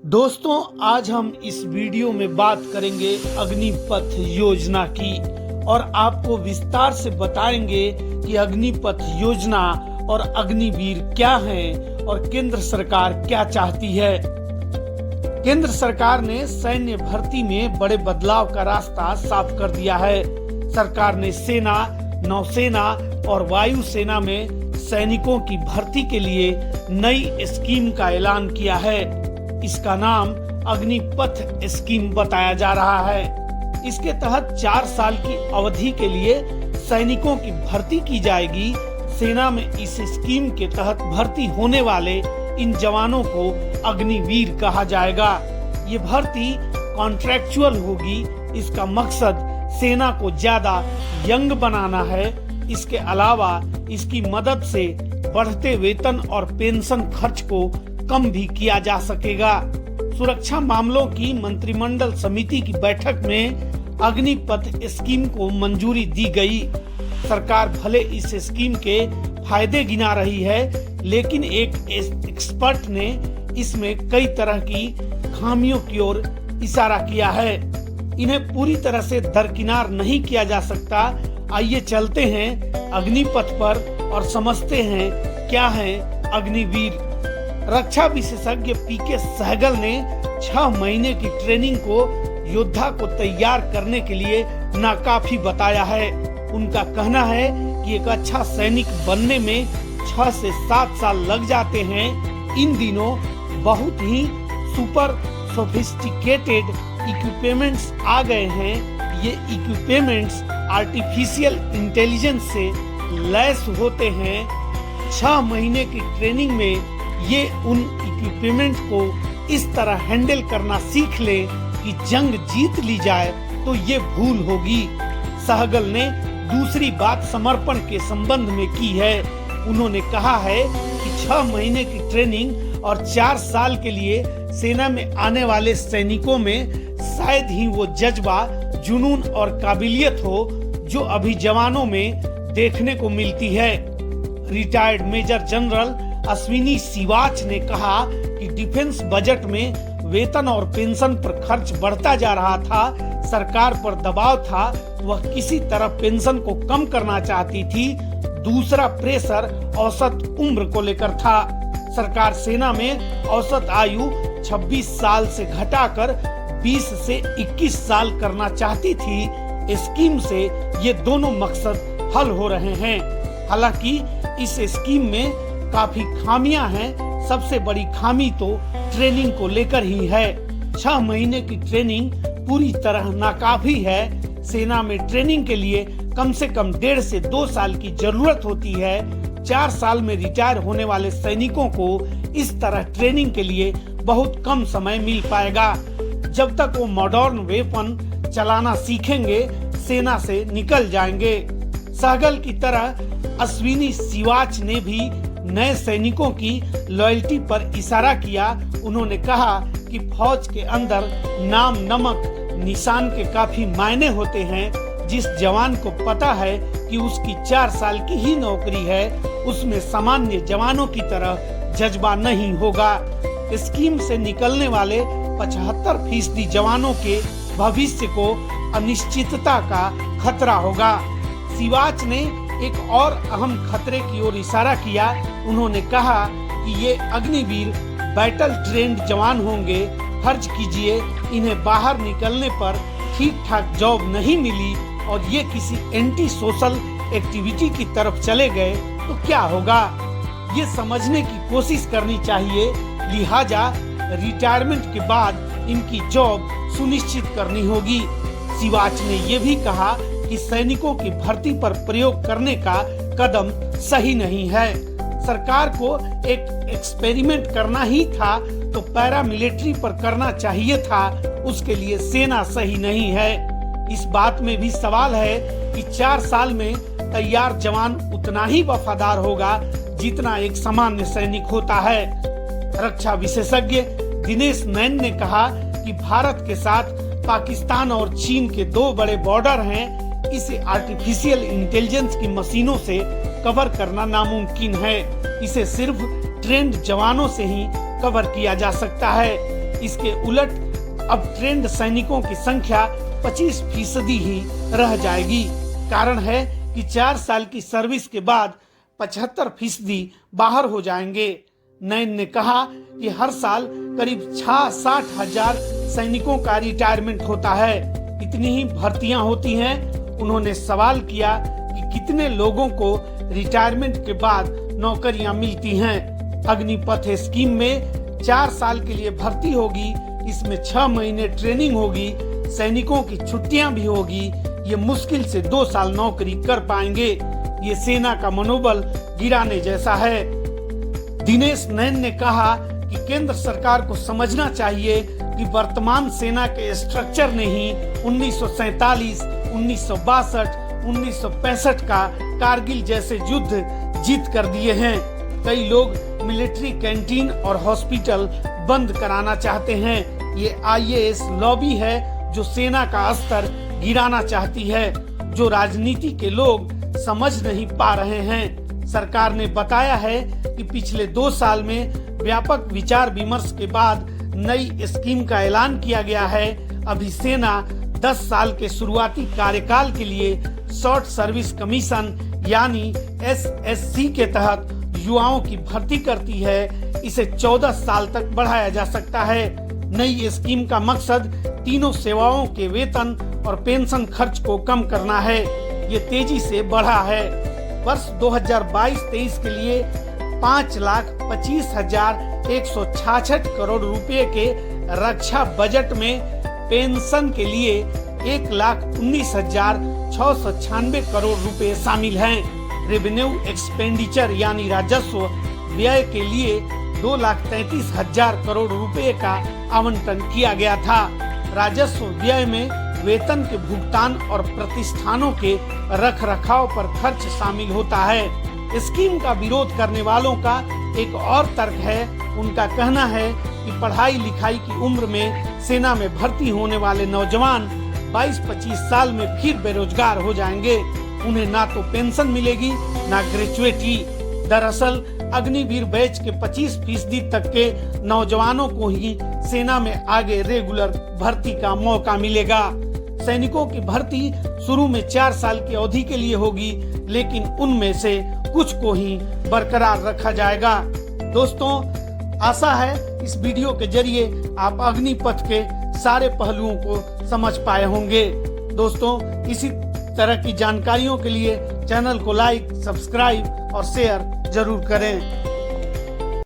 दोस्तों, आज हम इस वीडियो में बात करेंगे अग्निपथ योजना की और आपको विस्तार से बताएंगे कि अग्निपथ योजना और अग्निवीर क्या हैं और केंद्र सरकार क्या चाहती है। केंद्र सरकार ने सैन्य भर्ती में बड़े बदलाव का रास्ता साफ कर दिया है। सरकार ने सेना, नौसेना और वायुसेना में सैनिकों की भर्ती के लिए नई स्कीम का ऐलान किया है। इसका नाम अग्निपथ स्कीम बताया जा रहा है। इसके तहत 4 साल की अवधि के लिए सैनिकों की भर्ती की जाएगी। सेना में इस स्कीम के तहत भर्ती होने वाले इन जवानों को अग्निवीर कहा जाएगा। ये भर्ती कॉन्ट्रैक्चुअल होगी। इसका मकसद सेना को ज्यादा यंग बनाना है। इसके अलावा इसकी मदद से बढ़ते वेतन और पेंशन खर्च को कम भी किया जा सकेगा। सुरक्षा मामलों की मंत्रिमंडल समिति की बैठक में अग्निपथ स्कीम को मंजूरी दी गई। सरकार भले इस स्कीम के फायदे गिना रही है, लेकिन एक एक्सपर्ट ने इसमें कई तरह की खामियों की ओर इशारा किया है। इन्हें पूरी तरह से दरकिनार नहीं किया जा सकता। आइए चलते हैं अग्निपथ पर और समझते हैं क्या है अग्निवीर। रक्षा विशेषज्ञ पीके सहगल ने 6 महीने की ट्रेनिंग को योद्धा को तैयार करने के लिए नाकाफी बताया है। उनका कहना है कि एक अच्छा सैनिक बनने में 6 से 7 साल लग जाते हैं। इन दिनों बहुत ही सुपर सोफिस्टिकेटेड इक्विपमेंट्स आ गए हैं। ये इक्विपमेंट्स आर्टिफिशियल इंटेलिजेंस से लैस होते हैं। 6 महीने की ट्रेनिंग में ये उन इक्विपमेंट को इस तरह हैंडल करना सीख ले कि जंग जीत ली जाए तो ये भूल होगी। सहगल ने दूसरी बात समर्पण के संबंध में की है। उन्होंने कहा है कि 6 महीने की ट्रेनिंग और 4 साल के लिए सेना में आने वाले सैनिकों में शायद ही वो जज्बा, जुनून और काबिलियत हो जो अभी जवानों में देखने को मिलती है। Retired major general Ashwini Siwach ने कहा कि डिफेंस बजट में वेतन और पेंशन पर खर्च बढ़ता जा रहा था। सरकार पर दबाव था, वह किसी तरह पेंशन को कम करना चाहती थी। दूसरा प्रेशर औसत उम्र को लेकर था। सरकार सेना में औसत आयु 26 साल से घटाकर 20 से 21 साल करना चाहती थी। स्कीम से ये दोनों मकसद हल हो रहे हैं। हालांकि इस स्कीम में काफी खामियां हैं। सबसे बड़ी खामी तो ट्रेनिंग को लेकर ही है। 6 महीने की ट्रेनिंग पूरी तरह नाकाफी है। सेना में ट्रेनिंग के लिए कम से कम 1.5 से 2 साल की जरूरत होती है। 4 साल में रिटायर होने वाले सैनिकों को इस तरह ट्रेनिंग के लिए बहुत कम समय मिल पाएगा। जब तक वो मॉडर्न वेपन चलाना सीखेंगे, सेना से निकल जाएंगे। सहगल की तरह अश्विनी सिवाच ने भी नए सैनिकों की लॉयल्टी पर इशारा किया। उन्होंने कहा कि फौज के अंदर नाम, नमक, निशान के काफी मायने होते हैं। जिस जवान को पता है कि उसकी 4 साल की ही नौकरी है, उसमें सामान्य जवानों की तरह जज्बा नहीं होगा। स्कीम से निकलने वाले 75% जवानों के भविष्य को अनिश्चितता का खतरा होगा। सिवाच ने एक और अहम खतरे की ओर इशारा किया। उन्होंने कहा कि ये अग्निवीर बैटल ट्रेंड जवान होंगे। फर्ज कीजिए इन्हें बाहर निकलने पर ठीक ठाक जॉब नहीं मिली और ये किसी एंटी सोशल एक्टिविटी की तरफ चले गए तो क्या होगा। ये समझने की कोशिश करनी चाहिए। लिहाजा रिटायरमेंट के बाद इनकी जॉब सुनिश्चित करनी होगी। सिवाच ने ये भी कहा कि सैनिकों की भर्ती पर प्रयोग करने का कदम सही नहीं है। सरकार को एक एक्सपेरिमेंट करना ही था तो पैरामिलिट्री पर करना चाहिए था। उसके लिए सेना सही नहीं है। इस बात में भी सवाल है कि 4 साल में तैयार जवान उतना ही वफादार होगा जितना एक सामान्य सैनिक होता है। रक्षा विशेषज्ञ दिनेश नैन ने कहा कि भारत के साथ पाकिस्तान और चीन के 2 बड़े बॉर्डर हैं। इसे आर्टिफिशियल इंटेलिजेंस की मशीनों से कवर करना नामुमकिन है। इसे सिर्फ ट्रेंड जवानों से ही कवर किया जा सकता है। इसके उलट अब ट्रेंड सैनिकों की संख्या 25% ही रह जाएगी। कारण है कि 4 साल की सर्विस के बाद 75% बाहर हो जाएंगे। नैन ने कहा कि हर साल करीब 60 हजार सैनिकों का रिटायरमेंट होता है। इतनी ही भर्तियां होती हैं। उन्होंने सवाल किया कि कितने लोगों को रिटायरमेंट के बाद नौकरियां मिलती हैं। अग्निपथ स्कीम में 4 साल के लिए भर्ती होगी। इसमें 6 महीने ट्रेनिंग होगी, सैनिकों की छुट्टियां भी होगी। ये मुश्किल से 2 साल नौकरी कर पाएंगे। ये सेना का मनोबल गिराने जैसा है। दिनेश नैन ने कहा कि केंद्र सरकार को समझना चाहिए कि वर्तमान सेना के स्ट्रक्चर ने ही 1947, 1962, 1965 का कारगिल जैसे युद्ध जीत कर दिए हैं। कई लोग मिलिट्री कैंटीन और हॉस्पिटल बंद कराना चाहते हैं। ये IAS लॉबी है जो सेना का स्तर गिराना चाहती है, जो राजनीति के लोग समझ नहीं पा रहे हैं। सरकार ने बताया है कि पिछले 2 साल में व्यापक विचार विमर्श के बाद नई स्कीम का ऐलान किया गया है। अभी सेना 10 साल के शुरुआती कार्यकाल के लिए शॉर्ट सर्विस कमीशन यानी SSC के तहत युवाओं की भर्ती करती है। इसे 14 साल तक बढ़ाया जा सकता है। नई स्कीम का मकसद तीनों सेवाओं के वेतन और पेंशन खर्च को कम करना है। ये तेजी से बढ़ा है। वर्ष 2022-23 के लिए 5,25,166 करोड़ रुपए के रक्षा बजट में पेंशन के लिए 1,19,696 करोड़ रुपए शामिल हैं। रेवेन्यू एक्सपेंडिचर यानी राजस्व व्यय के लिए 2,33,000 करोड़ रुपए का आवंटन किया गया था। राजस्व व्यय में वेतन के भुगतान और प्रतिष्ठानों के रखरखाव पर खर्च शामिल होता है। स्कीम का विरोध करने वालों का एक और तर्क है। उनका कहना है कि पढ़ाई लिखाई की उम्र में सेना में भर्ती होने वाले नौजवान 22-25 साल में फिर बेरोजगार हो जाएंगे। उन्हें ना तो पेंशन मिलेगी ना ग्रेजुएटी। दरअसल अग्निवीर बैच के 25% तक के नौजवानों को ही सेना में आगे रेगुलर भर्ती का मौका मिलेगा। सैनिकों की भर्ती शुरू में 4 साल की अवधि के लिए होगी, लेकिन उनमें से कुछ को ही बरकरार रखा जाएगा। दोस्तों, आशा है इस वीडियो के जरिए आप अग्निपथ के सारे पहलुओं को समझ पाए होंगे। दोस्तों, इसी तरह की जानकारियों के लिए चैनल को लाइक, सब्सक्राइब और शेयर जरूर करें।